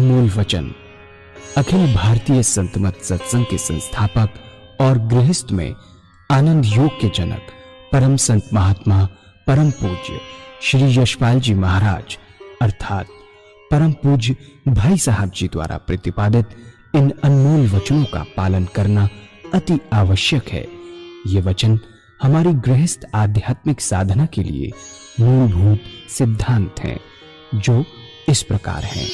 अनमोल वचन अखिल भारतीय संत मत सत्संग के संस्थापक और गृहस्थ में आनंद योग के जनक परम संत महात्मा परम पूज्य श्री यशपाल जी महाराज अर्थात परम पूज्य भाई साहब जी द्वारा प्रतिपादित इन अनमोल वचनों का पालन करना अति आवश्यक है। ये वचन हमारी गृहस्थ आध्यात्मिक साधना के लिए मूलभूत सिद्धांत हैं, जो इस प्रकार हैं।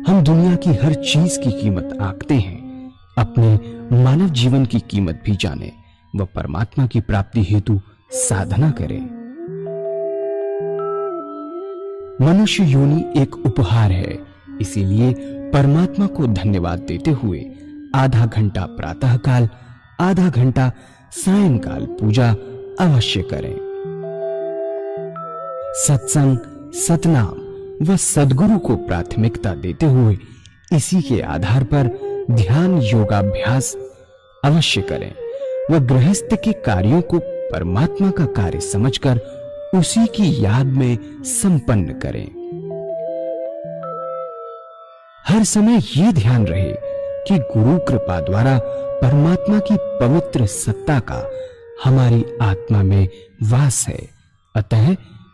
हम दुनिया की हर चीज की कीमत आंकते हैं, अपने मानव जीवन की कीमत भी जाने व परमात्मा की प्राप्ति हेतु साधना करें। मनुष्य योनि एक उपहार है, इसीलिए परमात्मा को धन्यवाद देते हुए आधा घंटा प्रातःकाल, आधा घंटा सायंकाल पूजा अवश्य करें। सत्संग, सतनाम व सद्गुरु को प्राथमिकता देते हुए इसी के आधार पर ध्यान योगाभ्यास अवश्य करें व गृहस्थ के कार्यों को परमात्मा का कार्य समझकर उसी की याद में संपन्न करें। हर समय ये ध्यान रहे कि गुरु कृपा द्वारा परमात्मा की पवित्र सत्ता का हमारी आत्मा में वास है, अतः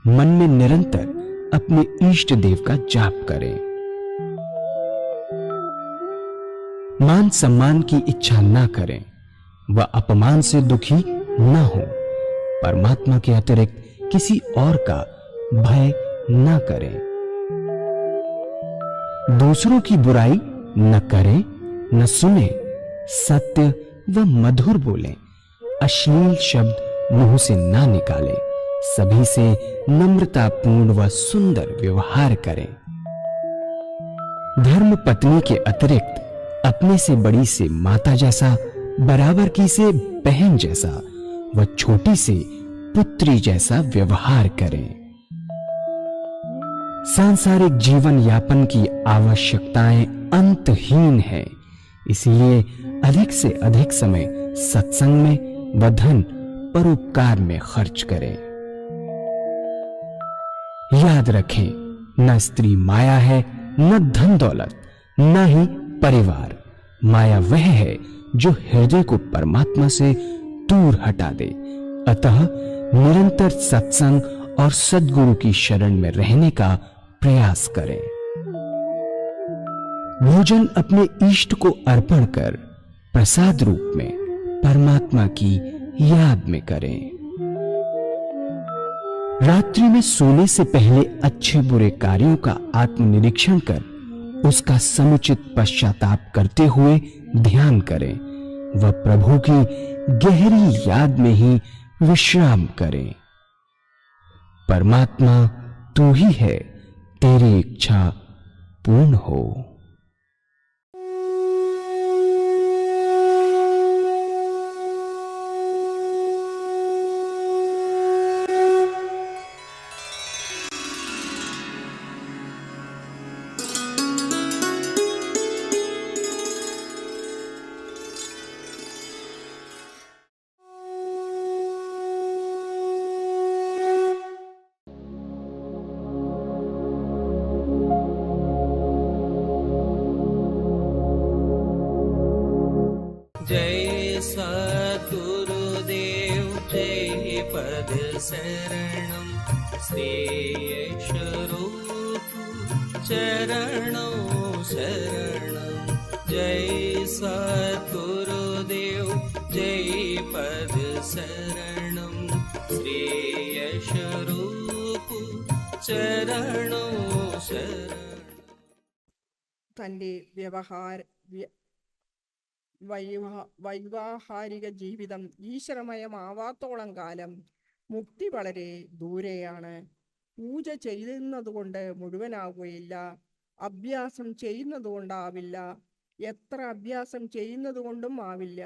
मन में निरंतर अपने इष्ट देव का जाप करें। मान सम्मान की इच्छा ना करें व अपमान से दुखी ना हो। परमात्मा के अतिरिक्त किसी और का भय ना करें। दूसरों की बुराई न करें, न सुने, सत्य व मधुर बोलें, अश्लील शब्द मुंह से ना निकालें, सभी से नम्रतापूर्ण व सुंदर व्यवहार करें। धर्म पत्नी के अतिरिक्त अपने से बड़ी से माता जैसा, बराबर की से बहन जैसा व छोटी से पुत्री जैसा व्यवहार करें। सांसारिक जीवन यापन की आवश्यकताएं अंतहीन है, इसलिए अधिक से अधिक समय सत्संग में व धन परोपकार में खर्च करें। याद रखें, न स्त्री माया है, न धन दौलत, न ही परिवार। माया वह है जो हृदय को परमात्मा से दूर हटा दे। अतः निरंतर सत्संग और सद्गुरु की शरण में रहने का प्रयास करें। भोजन अपने इष्ट को अर्पण कर प्रसाद रूप में परमात्मा की याद में करें। रात्रि में सोने से पहले अच्छे बुरे कार्यों का आत्मनिरीक्षण कर उसका समुचित पश्चाताप करते हुए ध्यान करें व प्रभु की गहरी याद में ही विश्राम करें। परमात्मा तू ही है, तेरी इच्छा पूर्ण हो। जय सद्गुरुदेव जय पद शरणं श्रेयस्वरूप चरणों शरणं। जय सद्गुरुदेव जय पद शरणं श्रेयस्वरूप चरणों शरणं। തൻ്റെ വൈവാഹാരിക ജീവിതം ഈശ്വരമയമാവാത്തോളം കാലം മുക്തി വളരെ ദൂരെയാണ്. പൂജ ചെയ്യുന്നതുകൊണ്ട് മുഴുവനാകുകയില്ല, അഭ്യാസം ചെയ്യുന്നതുകൊണ്ടാവില്ല, എത്ര അഭ്യാസം ചെയ്യുന്നതുകൊണ്ടും ആവില്ല.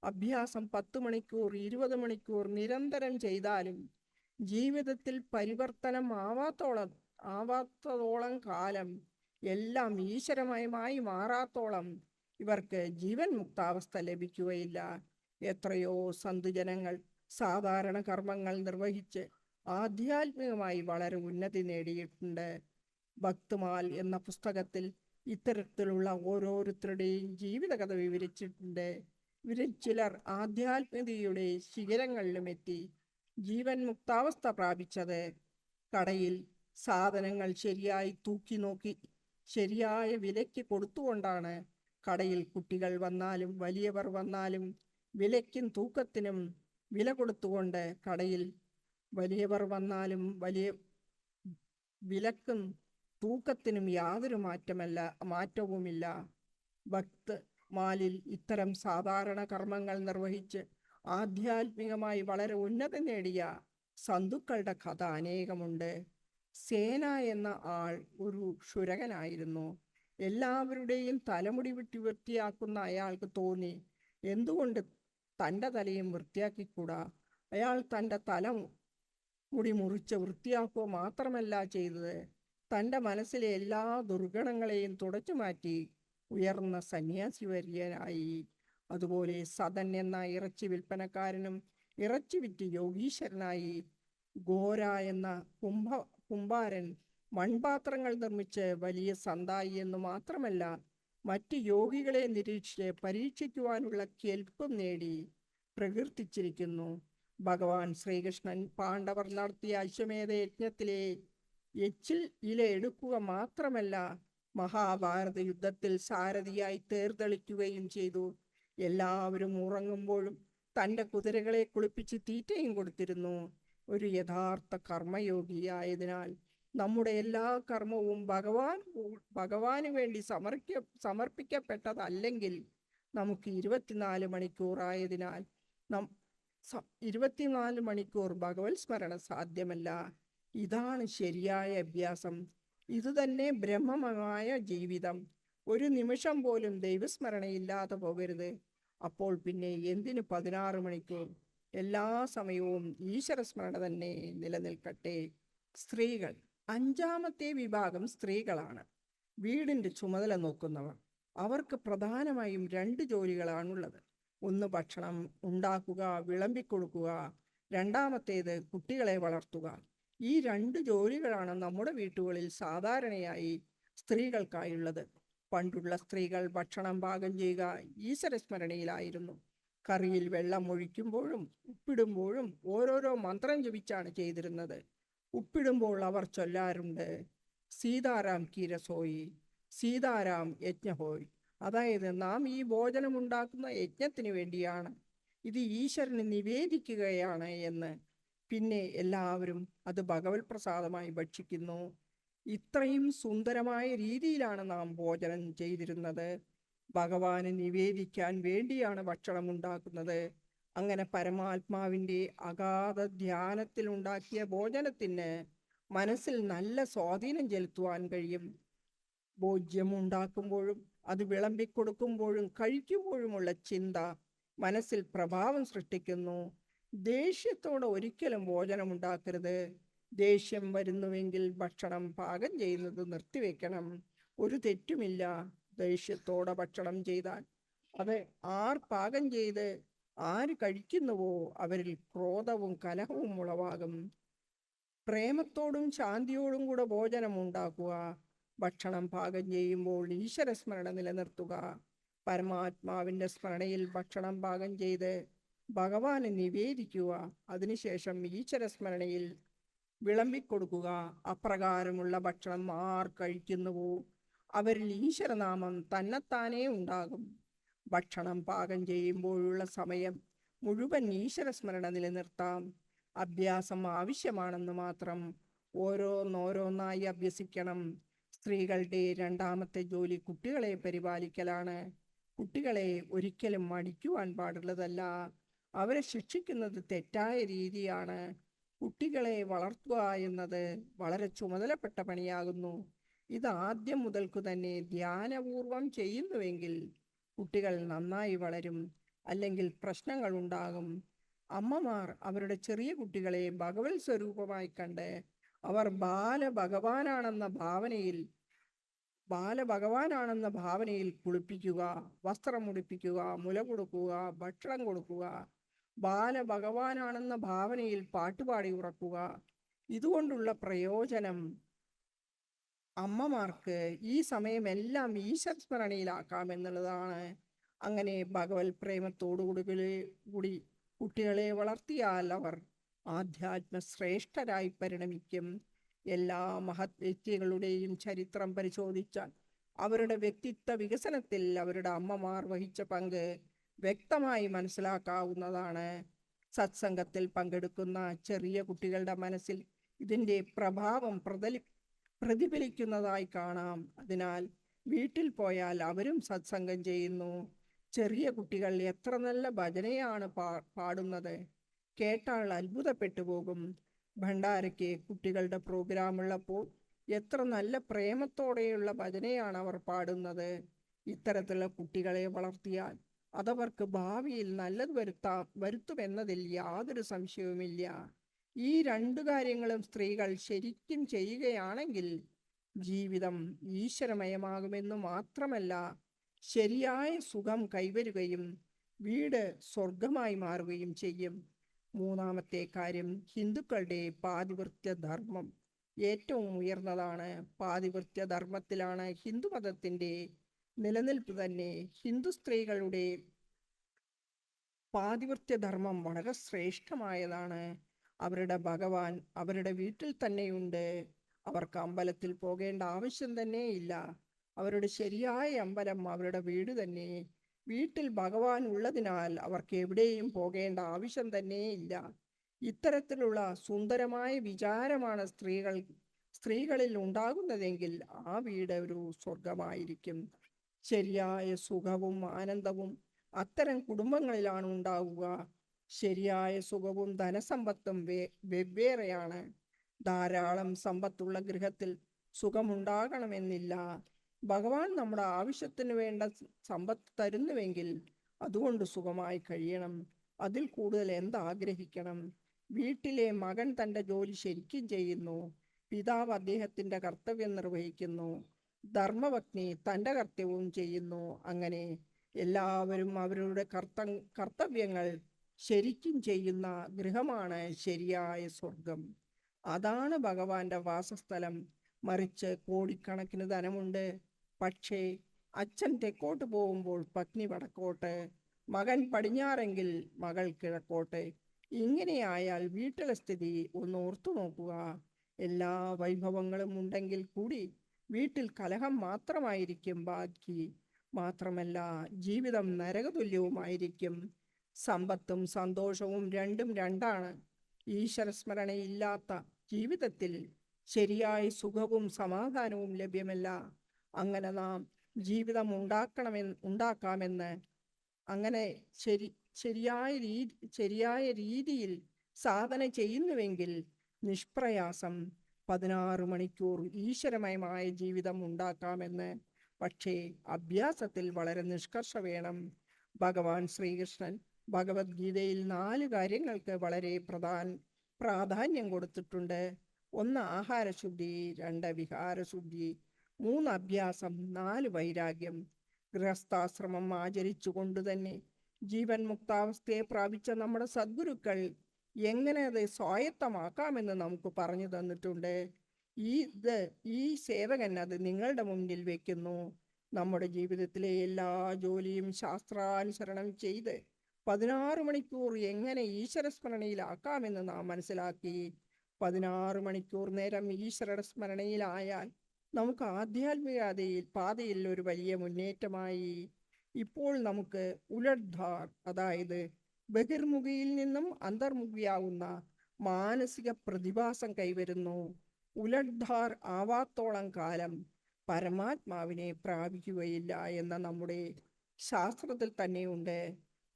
അഭ്യാസം 10 മണിക്കൂർ 20 മണിക്കൂർ നിരന്തരം ചെയ്താലും ജീവിതത്തിൽ പരിവർത്തനം ആവാത്തതോളം കാലം, എല്ലാം ഈശ്വരമയമായി മാറാത്തോളം ഇവർക്ക് ജീവൻ മുക്താവസ്ഥ ലഭിക്കുകയില്ല. എത്രയോ സന്തുജനങ്ങൾ സാധാരണ കർമ്മങ്ങൾ നിർവഹിച്ച് ആധ്യാത്മികമായി വളരെ ഉന്നതി നേടിയിട്ടുണ്ട്. ഭക്തിമാൽ എന്ന പുസ്തകത്തിൽ ഇത്തരത്തിലുള്ള ഓരോരുത്തരുടെയും ജീവിതകഥ വിവരിച്ചിട്ടുണ്ട്. ഇവരിൽ ചിലർ ആധ്യാത്മികതയുടെ ശിഖരങ്ങളിലും എത്തി. ജീവൻ മുക്താവസ്ഥ പ്രാപിച്ചത് കടയിൽ സാധനങ്ങൾ ശരിയായി തൂക്കി നോക്കി ശരിയായ വിലയ്ക്ക് കൊടുത്തുകൊണ്ടാണ്. കടയിൽ കുട്ടികൾ വന്നാലും വലിയവർ വന്നാലും വിലയ്ക്കും തൂക്കത്തിനും വില കൊടുത്തുകൊണ്ട് കടയിൽ വലിയവർ വന്നാലും വലിയ വിലക്കും തൂക്കത്തിനും യാതൊരു മാറ്റവുമില്ല. ഭക്തമാലിൽ ഇത്തരം സാധാരണ കർമ്മങ്ങൾ നിർവഹിച്ച് ആധ്യാത്മികമായി വളരെ ഉന്നതി നേടിയ സന്തുക്കളുടെ കഥ അനേകമുണ്ട്. സേന എന്ന ആൾ ഒരു ക്ഷുരകനായിരുന്നു. എല്ലാവരുടെയും തലമുടി വെട്ടി വൃത്തിയാക്കുന്ന അയാൾക്ക് തോന്നി, എന്തുകൊണ്ട് തൻ്റെ തലയും വൃത്തിയാക്കിക്കൂടാ? അയാൾ തൻ്റെ തല മുടി മുറിച്ച് വൃത്തിയാക്കുക മാത്രമല്ല ചെയ്തത്, തൻ്റെ മനസ്സിലെ എല്ലാ ദുർഗണങ്ങളെയും തുടച്ചു മാറ്റി ഉയർന്ന സന്യാസി വര്യനായി. അതുപോലെ സദൻ എന്ന ഇറച്ചി വിൽപ്പനക്കാരനും ഇറച്ചി വിറ്റ് യോഗീശ്വരനായി. ഗോര എന്ന കുംഭാരൻ മൺപാത്രങ്ങൾ നിർമ്മിച്ച് വലിയ സന്തായി എന്ന് മാത്രമല്ല, മറ്റ് യോഗികളെ നിരീക്ഷിച്ച് പരീക്ഷിക്കുവാനുള്ള കെൽപ്പും നേടി പ്രകീർത്തിച്ചിരിക്കുന്നു. ഭഗവാൻ ശ്രീകൃഷ്ണൻ പാണ്ഡവർ നടത്തിയ അശ്വമേധ യജ്ഞത്തിലെ എച്ചിൽ ഇല എടുക്കുക മാത്രമല്ല, മഹാഭാരത യുദ്ധത്തിൽ സാരഥിയായി തേർതെളിക്കുകയും ചെയ്തു. എല്ലാവരും ഉറങ്ങുമ്പോഴും തൻ്റെ കുതിരകളെ കുളിപ്പിച്ച് തീറ്റയും കൊടുത്തിരുന്നു. ഒരു യഥാർത്ഥ കർമ്മയോഗിയായതിനാൽ നമ്മുടെ എല്ലാ കർമ്മവും ഭഗവാന് വേണ്ടി സമർപ്പിക്കപ്പെട്ടതല്ലെങ്കിൽ നമുക്ക് 24 മണിക്കൂറായതിനാൽ 24 മണിക്കൂർ ഭഗവത് സ്മരണ സാധ്യമല്ല. ഇതാണ് ശരിയായ അഭ്യാസം. ഇതുതന്നെ ബ്രഹ്മമയമായ ജീവിതം. ഒരു നിമിഷം പോലും ദൈവസ്മരണയില്ലാതെ പോകരുത്. അപ്പോൾ പിന്നെ എന്തിന് 16 മണിക്കൂർ? എല്ലാ സമയവും ഈശ്വരസ്മരണ തന്നെ നിലനിൽക്കട്ടെ. സ്ത്രീകൾ. 5-ാമത്തെ വിഭാഗം സ്ത്രീകളാണ്. വീടിൻ്റെ ചുമതല നോക്കുന്നവർ. അവർക്ക് പ്രധാനമായും 2 ജോലികളാണുള്ളത്. ഒന്ന് ഭക്ഷണം ഉണ്ടാക്കുക, വിളമ്പിക്കൊടുക്കുക. രണ്ടാമത്തേത് കുട്ടികളെ വളർത്തുക. ഈ 2 ജോലികളാണ് നമ്മുടെ വീട്ടുകളിൽ സാധാരണയായി സ്ത്രീകൾക്കായുള്ളത്. പണ്ടുള്ള സ്ത്രീകൾ ഭക്ഷണം പാകം ചെയ്യുക ഈശ്വരസ്മരണയിലായിരുന്നു. കറിയിൽ വെള്ളം ഒഴിക്കുമ്പോഴും ഉപ്പിടുമ്പോഴും ഓരോരോ മന്ത്രം ജപിച്ചാണ് ചെയ്തിരുന്നത്. ഉപ്പിടുമ്പോൾ അവർ ചൊല്ലാറുണ്ട്, സീതാറാം കി രസോയി, സീതാറാം യജ്ഞഹോയ്. അതായത് നാം ഈ ഭോജനം ഉണ്ടാക്കുന്ന യജ്ഞത്തിന് വേണ്ടിയാണ്, ഇത് ഈശ്വരന് നിവേദിക്കുകയാണ് എന്ന്. പിന്നെ എല്ലാവരും അത് ഭഗവത് പ്രസാദമായി ഭക്ഷിക്കുന്നു. ഇത്രയും സുന്ദരമായ രീതിയിലാണ് നാം ഭോജനം ചെയ്തിരുന്നത്. ഭഗവാന് നിവേദിക്കാൻ വേണ്ടിയാണ് ഭക്ഷണം ഉണ്ടാക്കുന്നത്. അങ്ങനെ പരമാത്മാവിൻ്റെ അഗാധ ധ്യാനത്തിൽ ഉണ്ടാക്കിയ ഭോജനത്തിന് മനസ്സിൽ നല്ല സ്വാധീനം ചെലുത്തുവാൻ കഴിയും. ഭോജ്യം ഉണ്ടാക്കുമ്പോഴും അത് വിളമ്പിക്കൊടുക്കുമ്പോഴും കഴിക്കുമ്പോഴുമുള്ള ചിന്ത മനസ്സിൽ പ്രഭാവം സൃഷ്ടിക്കുന്നു. ദേഷ്യത്തോടെ ഒരിക്കലും ഭോജനം ഉണ്ടാക്കരുത്. ദേഷ്യം വരുന്നുവെങ്കിൽ ഭക്ഷണം പാകം ചെയ്യുന്നത് നിർത്തിവെക്കണം. ഒരു തെറ്റുമില്ല ദേഷ്യത്തോടെ ഭക്ഷണം ചെയ്താൽ. അത് ആർ പാകം ചെയ്ത് ആര് കഴിക്കുന്നുവോ അവരിൽ ക്രോധവും കലഹവും ഉളവാകും. പ്രേമത്തോടും ശാന്തിയോടും കൂടെ ഭോജനം ഉണ്ടാക്കുക. ഭക്ഷണം പാകം ചെയ്യുമ്പോൾ ഈശ്വരസ്മരണ നിലനിർത്തുക. പരമാത്മാവിൻ്റെ സ്മരണയിൽ ഭക്ഷണം പാകം ചെയ്ത് ഭഗവാന് നിവേദിക്കുക. അതിനുശേഷം ഈശ്വരസ്മരണയിൽ വിളമ്പിക്കൊടുക്കുക. അപ്രകാരമുള്ള ഭക്ഷണം ആർ കഴിക്കുന്നുവോ അവരിൽ ഈശ്വരനാമം തന്നെത്താനേ ഉണ്ടാകും. ഭക്ഷണം പാകം ചെയ്യുമ്പോഴുള്ള സമയം മുഴുവൻ ഈശ്വരസ്മരണ നിലനിർത്താം. അഭ്യാസം ആവശ്യമാണെന്ന് മാത്രം. ഓരോന്നോരോന്നായി അഭ്യസിക്കണം. സ്ത്രീകളുടെ 2-ാമത്തെ ജോലി കുട്ടികളെ പരിപാലിക്കലാണ്. കുട്ടികളെ ഒരിക്കലും മടിക്കുവാൻ പാടുള്ളതല്ല. അവരെ ശിക്ഷിക്കുന്നത് തെറ്റായ രീതിയാണ്. കുട്ടികളെ വളർത്തുക എന്നത് വളരെ ചുമതലപ്പെട്ട പണിയാകുന്നു. ഇത് ആദ്യം മുതൽക്കു തന്നെ ധ്യാനപൂർവം ചെയ്യുന്നുവെങ്കിൽ കുട്ടികൾ നന്നായി വളരും. അല്ലെങ്കിൽ പ്രശ്നങ്ങൾ ഉണ്ടാകും. അമ്മമാർ അവരുടെ ചെറിയ കുട്ടികളെ ഭഗവത് സ്വരൂപമായി കണ്ട് അവർ ബാലഭഗവാനാണെന്ന ഭാവനയിൽ കുളിപ്പിക്കുക, വസ്ത്രം ഉടുപ്പിക്കുക, മുല കൊടുക്കുക, ഭക്ഷണം കൊടുക്കുക. ബാലഭഗവാനാണെന്ന ഭാവനയിൽ പാട്ടുപാടി ഉറക്കുക. ഇതുകൊണ്ടുള്ള പ്രയോജനം അമ്മമാർക്ക് ഈ സമയമെല്ലാം ഈശ്വര സ്മരണയിലാക്കാമെന്നുള്ളതാണ്. അങ്ങനെ ഭഗവത് പ്രേമത്തോടുകൂടി കുട്ടികളെ വളർത്തിയാൽ അവർ ആധ്യാത്മ ശ്രേഷ്ഠരായി പരിണമിക്കും. എല്ലാ മഹത് വ്യക്തികളുടെയും ചരിത്രം പരിശോധിച്ചാൽ അവരുടെ വ്യക്തിത്വ വികസനത്തിൽ അവരുടെ അമ്മമാർ വഹിച്ച പങ്ക് വ്യക്തമായി മനസ്സിലാക്കാവുന്നതാണ്. സത്സംഗത്തിൽ പങ്കെടുക്കുന്ന ചെറിയ കുട്ടികളുടെ മനസ്സിൽ ഇതിൻ്റെ പ്രഭാവം പ്രതിഫലിക്കുന്നതായി കാണാം. അതിനാൽ വീട്ടിൽ പോയാൽ അവരും സത്സംഗം ചെയ്യുന്നു. ചെറിയ കുട്ടികൾ എത്ര നല്ല ഭജനയാണ് പാടുന്നത്, കേട്ടാൽ അത്ഭുതപ്പെട്ടു പോകും. ഭണ്ഡാരയ്ക്ക് കുട്ടികളുടെ പ്രോഗ്രാം ഉള്ളപ്പോൾ എത്ര നല്ല പ്രേമത്തോടെയുള്ള ഭജനയാണ് അവർ പാടുന്നത്. ഇത്തരത്തിലുള്ള കുട്ടികളെ വളർത്തിയാൽ അതവർക്ക് ഭാവിയിൽ നല്ലത് വരുത്തുമെന്നതിൽ യാതൊരു സംശയവുമില്ല. ഈ രണ്ടു കാര്യങ്ങളും സ്ത്രീകൾ ശരിക്കും ചെയ്യുകയാണെങ്കിൽ ജീവിതം ഈശ്വരമയമാകുമെന്നു മാത്രമല്ല, ശരിയായ സുഖം കൈവരുകയും വീട് സ്വർഗമായി മാറുകയും ചെയ്യും. മൂന്നാമത്തെ കാര്യം, ഹിന്ദുക്കളുടെ പാതിവൃത്യ ധർമ്മം ഏറ്റവും ഉയർന്നതാണ്. പാതിവൃത്യ ധർമ്മത്തിലാണ് ഹിന്ദുമതത്തിൻ്റെ നിലനിൽപ്പ് തന്നെ. ഹിന്ദു സ്ത്രീകളുടെ പാതിവൃത്യധർമ്മം വളരെ ശ്രേഷ്ഠമായതാണ്. അവരുടെ ഭഗവാൻ അവരുടെ വീട്ടിൽ തന്നെയുണ്ട്. അവർക്ക് അമ്പലത്തിൽ പോകേണ്ട ആവശ്യം തന്നെ ഇല്ല. അവരുടെ ശരിയായ അമ്പലം അവരുടെ വീട് തന്നെ. വീട്ടിൽ ഭഗവാൻ ഉള്ളതിനാൽ അവർക്ക് എവിടെയും പോകേണ്ട ആവശ്യം തന്നെ ഇല്ല. ഇത്തരത്തിലുള്ള സുന്ദരമായ വിചാരമാണ് സ്ത്രീകളിൽ ഉണ്ടാകുന്നതെങ്കിൽ ആ വീട് ഒരു സ്വർഗമായിരിക്കും. ശരിയായ സുഖവും ആനന്ദവും അത്തരം കുടുംബങ്ങളിലാണ് ഉണ്ടാവുക. ശരിയായ സുഖവും ധനസമ്പത്തും വെവ്വേറെയാണ്. ധാരാളം സമ്പത്തുള്ള ഗൃഹത്തിൽ സുഖമുണ്ടാകണമെന്നില്ല. ഭഗവാൻ നമ്മുടെ ആവശ്യത്തിന് വേണ്ട സമ്പത്ത് തരുന്നുവെങ്കിൽ അതുകൊണ്ട് സുഖമായി കഴിയണം. അതിൽ കൂടുതൽ എന്താഗ്രഹിക്കണം? വീട്ടിലെ മകൻ തൻ്റെ ജോലി ശരിക്കും ചെയ്യുന്നു. പിതാവ് അദ്ദേഹത്തിൻ്റെ കർത്തവ്യം നിർവഹിക്കുന്നു. ധർമ്മപത്നി തൻ്റെ കർത്തവ്യവും ചെയ്യുന്നു. അങ്ങനെ എല്ലാവരും അവരുടെ കർത്തവ്യങ്ങൾ ശരിക്കും ചെയ്യുന്ന ഗൃഹമാണ് ശരിയായ സ്വർഗം. അതാണ് ഭഗവാന്റെ വാസസ്ഥലം. മറിച്ച് കോടിക്കണക്കിന് ധനമുണ്ട്, പക്ഷേ അച്ഛൻ തെക്കോട്ട് പോകുമ്പോൾ പത്നി വടക്കോട്ട്, മകൻ പടിഞ്ഞാറെങ്കിൽ മകൾ കിഴക്കോട്ട്. ഇങ്ങനെയായാൽ വീട്ടിലെ സ്ഥിതി ഒന്ന് ഓർത്തു നോക്കുക. എല്ലാ വൈഭവങ്ങളും ഉണ്ടെങ്കിൽ കൂടി വീട്ടിൽ കലഹം മാത്രമായിരിക്കും ബാക്കി. മാത്രമല്ല, ജീവിതം നരകതുല്യവുമായിരിക്കും. സമ്പത്തും സന്തോഷവും രണ്ടും രണ്ടാണ്. ഈശ്വരസ്മരണയില്ലാത്ത ജീവിതത്തിൽ ശരിയായ സുഖവും സമാധാനവും ലഭ്യമല്ല. അങ്ങനെ നാം ജീവിതം ഉണ്ടാക്കാമെന്ന് അങ്ങനെ ശരിയായ രീതിയിൽ സാധന ചെയ്യുന്നുവെങ്കിൽ നിഷ്പ്രയാസം 16 മണിക്കൂർ ഈശ്വരമയമായ ജീവിതം ഉണ്ടാക്കാമെന്ന്. പക്ഷേ അഭ്യാസത്തിൽ വളരെ നിഷ്കർഷ വേണം. ഭഗവാൻ ശ്രീകൃഷ്ണൻ ഭഗവത്ഗീതയിൽ 4 കാര്യങ്ങൾക്ക് വളരെ പ്രാധാന്യം കൊടുത്തിട്ടുണ്ട്. 1 ആഹാരശുദ്ധി, 2 വിഹാരശുദ്ധി, 3 അഭ്യാസം, 4 വൈരാഗ്യം. ഗൃഹസ്ഥാശ്രമം ആചരിച്ചുകൊണ്ട് തന്നെ ജീവൻ മുക്താവസ്ഥയെ പ്രാപിച്ച നമ്മുടെ സദ്ഗുരുക്കൾ എങ്ങനെ അത് സ്വായത്തമാക്കാമെന്ന് നമുക്ക് പറഞ്ഞു തന്നിട്ടുണ്ട്. ഈ സേവകൻ അത് നിങ്ങളുടെ മുന്നിൽ വെക്കുന്നു. നമ്മുടെ ജീവിതത്തിലെ എല്ലാ ജോലിയും ശാസ്ത്രാനുസരണം ചെയ്ത് 16 മണിക്കൂർ എങ്ങനെ ഈശ്വരസ്മരണയിലാക്കാമെന്ന് നാം മനസ്സിലാക്കി. 16 മണിക്കൂർ നേരം ഈശ്വര സ്മരണയിലായാൽ നമുക്ക് ആധ്യാത്മിക പാതയിൽ ഒരു വലിയ മുന്നേറ്റമായി. ഇപ്പോൾ നമുക്ക് ഉലട്ധാർ, അതായത് ബഹിർമുഖിയിൽ നിന്നും അന്തർമുഖിയാവുന്ന മാനസിക പ്രതിഭാസം കൈവരുന്നു. ഉലട്ധാർ ആവാത്തോളം കാലം പരമാത്മാവിനെ പ്രാപിക്കുകയില്ല എന്ന നമ്മുടെ ശാസ്ത്രത്തിൽ തന്നെയുണ്ട്.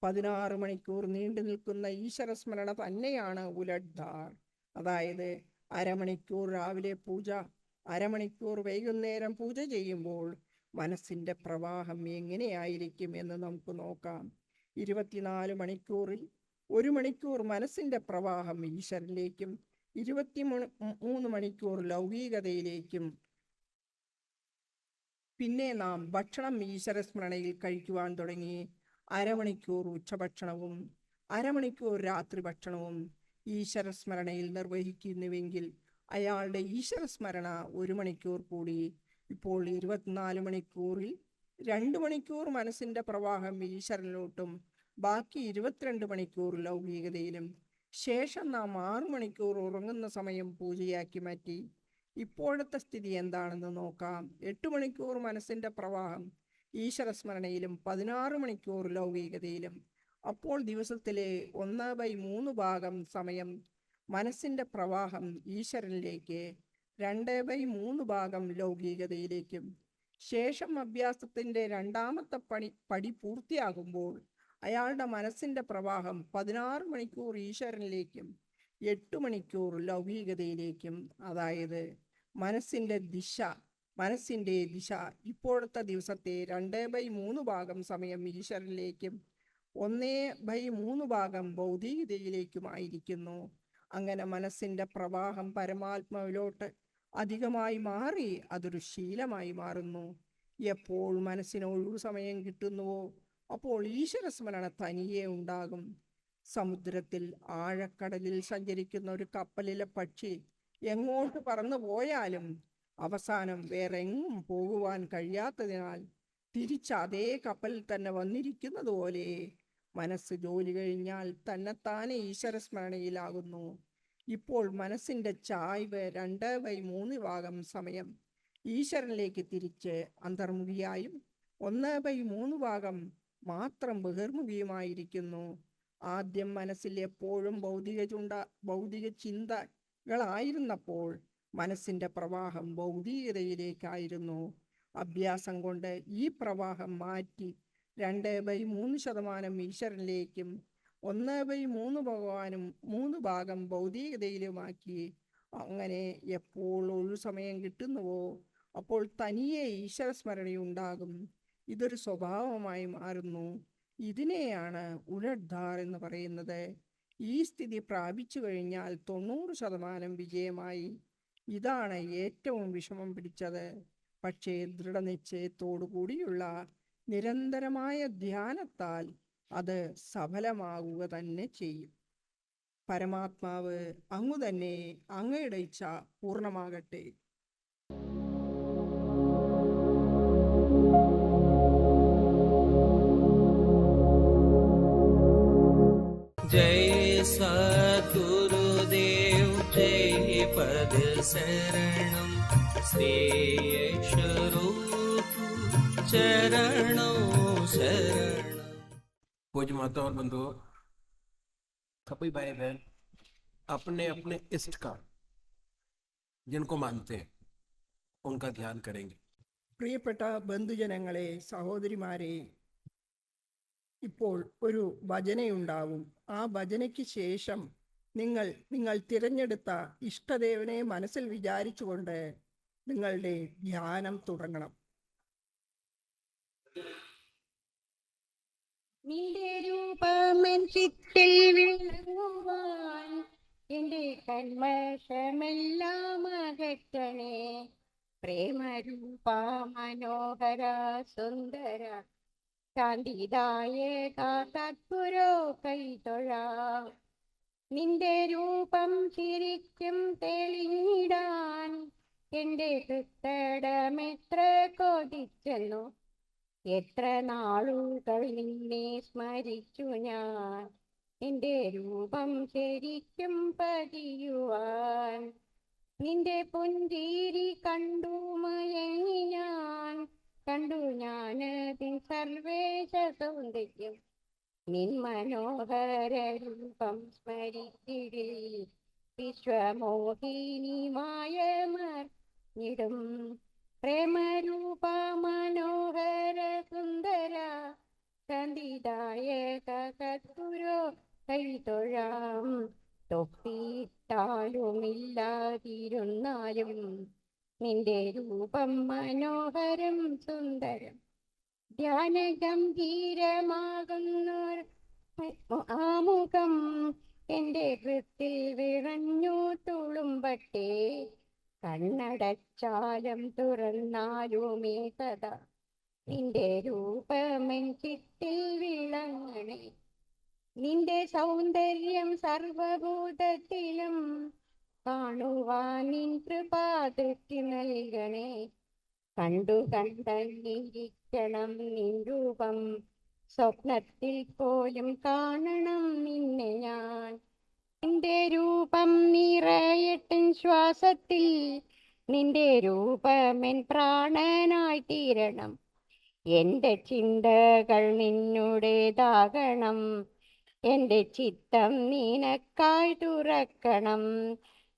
16 മണിക്കൂർ നീണ്ടു നിൽക്കുന്ന ഈശ്വരസ്മരണ തന്നെയാണ് ഉലട്ധാർ. അതായത് അരമണിക്കൂർ രാവിലെ പൂജ, അരമണിക്കൂർ വൈകുന്നേരം പൂജ ചെയ്യുമ്പോൾ മനസ്സിൻ്റെ പ്രവാഹം എങ്ങനെയായിരിക്കും എന്ന് നമുക്ക് നോക്കാം. 24 മണിക്കൂറിൽ 1 മണിക്കൂർ മനസ്സിൻ്റെ പ്രവാഹം ഈശ്വരനിലേക്കും 23 മണിക്കൂർ ലൗകികതയിലേക്കും. പിന്നെ നാം ഭക്ഷണം ഈശ്വരസ്മരണയിൽ കഴിക്കുവാൻ തുടങ്ങി. അരമണിക്കൂർ ഉച്ചഭക്ഷണവും അരമണിക്കൂർ രാത്രി ഭക്ഷണവും ഈശ്വരസ്മരണയിൽ നിർവഹിക്കുന്നുവെങ്കിൽ അയാളുടെ ഈശ്വരസ്മരണ 1 മണിക്കൂർ കൂടി. ഇപ്പോൾ 24 മണിക്കൂറിൽ 2 മണിക്കൂർ മനസ്സിൻ്റെ പ്രവാഹം ഈശ്വരനിലോട്ടും ബാക്കി 22 മണിക്കൂർ ലൗകികതയിലും. ശേഷം നാം 6 മണിക്കൂർ ഉറങ്ങുന്ന സമയം പൂജയാക്കി മാറ്റി. ഇപ്പോഴത്തെ സ്ഥിതി എന്താണെന്ന് നോക്കാം. 8 മണിക്കൂർ മനസ്സിൻ്റെ പ്രവാഹം ഈശ്വരസ്മരണയിലും 16 മണിക്കൂർ ലൗകികതയിലും. അപ്പോൾ ദിവസത്തിലെ 1/3 ഭാഗം സമയം മനസ്സിൻ്റെ പ്രവാഹം ഈശ്വരനിലേക്ക്, 2/3 ഭാഗം ലൗകികതയിലേക്കും. ശേഷം അഭ്യാസത്തിൻ്റെ രണ്ടാമത്തെ പടി പൂർത്തിയാകുമ്പോൾ അയാളുടെ മനസ്സിൻ്റെ പ്രവാഹം 16 മണിക്കൂർ ഈശ്വരനിലേക്കും 8 മണിക്കൂർ ലൗകികതയിലേക്കും. അതായത് മനസ്സിൻ്റെ ദിശ ഇപ്പോഴത്തെ ദിവസത്തെ 2/3 ഭാഗം സമയം ഈശ്വരനിലേക്കും 1/3 ഭാഗം ഭൗതികതയിലേക്കുമായിരിക്കുന്നു. അങ്ങനെ മനസ്സിൻ്റെ പ്രവാഹം പരമാത്മാവിലോട്ട് അധികമായി മാറി അതൊരു ശീലമായി മാറുന്നു. എപ്പോൾ മനസ്സിന് ഒഴിവു സമയം കിട്ടുന്നുവോ അപ്പോൾ ഈശ്വരസ്മരണ തനിയെ ഉണ്ടാകും. സമുദ്രത്തിൽ ആഴക്കടലിൽ സഞ്ചരിക്കുന്ന ഒരു കപ്പലിലെ പക്ഷി എങ്ങോട്ട് പറന്നു പോയാലും അവസാനം വേറെങ്ങും പോകുവാൻ കഴിയാത്തതിനാൽ തിരിച്ച് അതേ കപ്പലിൽ തന്നെ വന്നിരിക്കുന്നത് പോലെ മനസ്സ് ജോലി കഴിഞ്ഞാൽ തന്നെത്താനെ ഈശ്വരസ്മരണയിലാകുന്നു. ഇപ്പോൾ മനസ്സിൻ്റെ ചായ്വ് 2/3 ഭാഗം സമയം ഈശ്വരനിലേക്ക് തിരിച്ച് അന്തർമുഖിയായും 1/3 ഭാഗം മാത്രം ബഹിർമുഖിയുമായിരിക്കുന്നു. ആദ്യം മനസ്സിൽ എപ്പോഴും ഭൗതിക ചിന്തകളായിരുന്നപ്പോൾ മനസ്സിൻ്റെ പ്രവാഹം ഭൗതികതയിലേക്കായിരുന്നു. അഭ്യാസം കൊണ്ട് ഈ പ്രവാഹം മാറ്റി 2/3% ഈശ്വരനിലേക്കും 1/3 ഭാഗം ഭൗതികതയിലുമാക്കി. അങ്ങനെ എപ്പോൾ ഒരു സമയം കിട്ടുന്നുവോ അപ്പോൾ തനിയെ ഈശ്വരസ്മരണയുണ്ടാകും. ഇതൊരു സ്വഭാവമായി മാറുന്നു. ഇതിനെയാണ് ഉലഡ്ധാർ എന്ന് പറയുന്നത്. ഈ സ്ഥിതി പ്രാപിച്ചു കഴിഞ്ഞാൽ 90% വിജയമായി. ഇതാണ് ഏറ്റവും വിഷമം പിടിച്ചത്. പക്ഷേ ദൃഢനിശ്ചയത്തോടു കൂടിയുള്ള നിരന്തരമായ ധ്യാനത്താൽ അത് സഫലമാകുക തന്നെ ചെയ്യും. പരമാത്മാവ് അങ്ങു തന്നെ, അങ്ങയുടെ ഇച്ഛ പൂർണ്ണമാകട്ടെ. जय सद्गुरुदेव जय पद शरणं श्री यशरूप चरणों शरणं। पूज्य माता और बंधुओं, सभी भाई बहन अपने अपने इष्ट का जिनको मानते हैं उनका ध्यान करेंगे। പ്രിയപ്പെട്ട ബന്ധുജനങ്ങളെ, സഹോദരിമാരെ, ഇപ്പോൾ ഒരു ഭജനയുണ്ടാവും. ആ ഭജനയ്ക്ക് ശേഷം നിങ്ങൾ തിരഞ്ഞെടുത്ത ഇഷ്ടദേവനെ മനസ്സിൽ വിചാരിച്ചുകൊണ്ട് നിങ്ങളുടെ ധ്യാനം തുടങ്ങണം. നിന്റെ രൂപമെൻ ചിത്തിൽ വിളങ്ങുവാൻ എന്റെ കന്മഷമെല്ലാം അകറ്റണേ. പ്രേമരൂപ മനോഹര സുന്ദര ശാന്തിദായക സദ്ഗുരോ കൈതൊഴാം. നിന്റെ രൂപം ശരിക്കും തെളിഞ്ഞിടാൻ എന്റെ ഹൃത്തടമെത്ര കൊതിച്ചെന്നു. എത്ര നാളുകൾ നിന്നെ സ്മരിച്ചു ഞാൻ നിന്റെ രൂപം ശരിക്കും പതിയുവാൻ. നിന്റെ പുഞ്ചിരി കണ്ടു മയങ്ങി ഞാൻ സർവേശ സൗന്ദര്യം. നിൻ മനോഹര രൂപം സ്മരിച്ചിടേ വിശ്വമോഹിനിമായ മർഞ്ഞിടും. പ്രേമരൂപ മനോഹര സുന്ദര ശാന്തിദായക സദ്ഗുരോ കൈതൊഴാം. തൊപ്പിട്ടാലുമില്ലാതിരുന്നാലും നിന്റെ രൂപം മനോഹരം സുന്ദരം. ധ്യാനഗംഭീരമാകുന്നൊരു ആമുഖം എൻ്റെ ഹൃത്തിൽ വിറഞ്ഞു തുളുമ്പട്ടെ. കണ്ണടച്ചാലും തുറന്നാലുമേ സദാ നിന്റെ രൂപമെൻ ചിത്തിൽ വിളങ്ങണേ. നിന്റെ സൗന്ദര്യം സർവഭൂതത്തിലും കാണുവാൻ നിൻ കൃപാദൃഷ്ടി നൽകണേ. കണ്ടു കണ്ടങ്ങിരിക്കണം നിൻ രൂപം, സ്വപ്നത്തിൽ പോലും കാണണം നിന്നെ ഞാൻ. നിന്റെ രൂപം നിറയട്ടൻ ശ്വാസത്തിൽ, നിന്റെ രൂപമെൻ പ്രാണനായി തീരണം. എൻ്റെ ചിന്തകൾ നിന്നുടേതാകണം, എൻ്റെ ചിത്തം നിനക്കായി തുറക്കണം.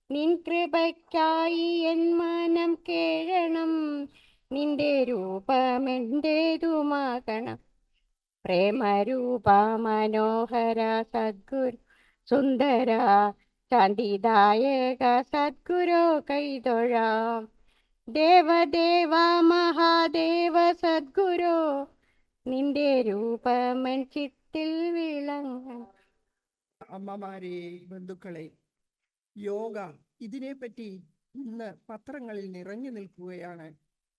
നിൻ കൃപയ്ക്കായി എൻ മനം കേഴണം, നിന്റെ രൂപമെൻ്റേതുമാകണം. പ്രേമരൂപ മനോഹര സദ്ഗുരു സുന്ദര ശാന്തിദായക സദ്ഗുരോ കൈതൊഴാം. ദേവദേവ മഹാദേവ സദ്ഗുരോ, നിന്റെ രൂപമൻ ചിത്തിൽ വിളങ്ങണം. അമ്മമാരെ, ബന്ധുക്കളെ, യോഗ ഇതിനെപ്പറ്റി ഇന്ന് പത്രങ്ങളിൽ നിറഞ്ഞു നിൽക്കുകയാണ്.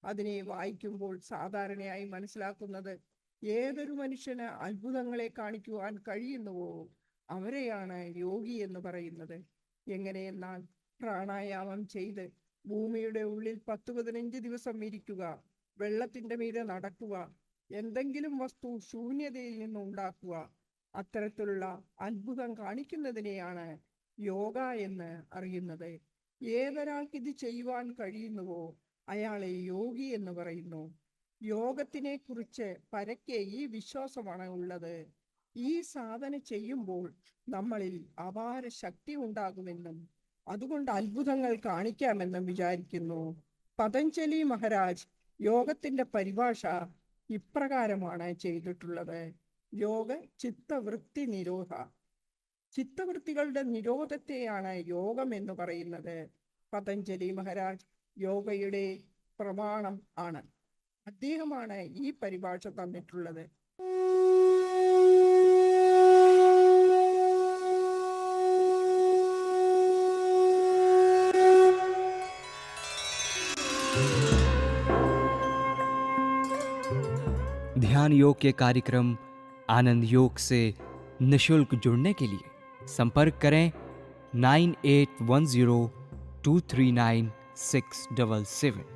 അതിനെ വായിക്കുമ്പോൾ സാധാരണയായി മനസ്സിലാക്കുന്നത് ഏതൊരു മനുഷ്യന് അത്ഭുതങ്ങളെ കാണിക്കുവാൻ കഴിയുന്നുവോ അവരെയാണ് യോഗി എന്ന് പറയുന്നത്. എങ്ങനെയെന്നാൽ പ്രാണായാമം ചെയ്ത് ഭൂമിയുടെ ഉള്ളിൽ 10-15 ദിവസം ഇരിക്കുക, വെള്ളത്തിന്റെ മീതെ നടക്കുക, എന്തെങ്കിലും വസ്തു ശൂന്യതയിൽ നിന്ന് ഉണ്ടാക്കുക, അത്തരത്തിലുള്ള അത്ഭുതം കാണിക്കുന്നതിനെയാണ് യോഗ എന്ന് അറിയുന്നത്. ഏതൊരാൾക്ക് ഇത് ചെയ്യുവാൻ കഴിയുന്നുവോ അയാളെ യോഗി എന്ന് പറയുന്നു. യോഗത്തിനെ കുറിച്ച് പരക്കെ ഈ വിശ്വാസമാണ് ഉള്ളത്. ഈ സാധന ചെയ്യുമ്പോൾ നമ്മളിൽ അപാര ശക്തി ഉണ്ടാകുമെന്നും അതുകൊണ്ട് അത്ഭുതങ്ങൾ കാണിക്കാമെന്നും വിചാരിക്കുന്നു. പതഞ്ജലി മഹാരാജ് യോഗത്തിന്റെ പരിഭാഷ ഇപ്രകാരമാണ് ചെയ്തിട്ടുള്ളത്: യോഗ ചിത്തവൃത്തി നിരോധ. ചിത്തവൃത്തികളുടെ നിരോധത്തെയാണ് യോഗം എന്ന് പറയുന്നത്. പതഞ്ജലി മഹാരാജ് യോഗയുടെ പ്രമാണം ആണ്. അദ്ദേഹമാണ് ഈ പരിഭാഷ തന്നിട്ടുള്ളത്. ध्यान योग के कार्यक्रम आनंद योग से निशुल्क जुड़ने के लिए संपर्क करें 9810239677।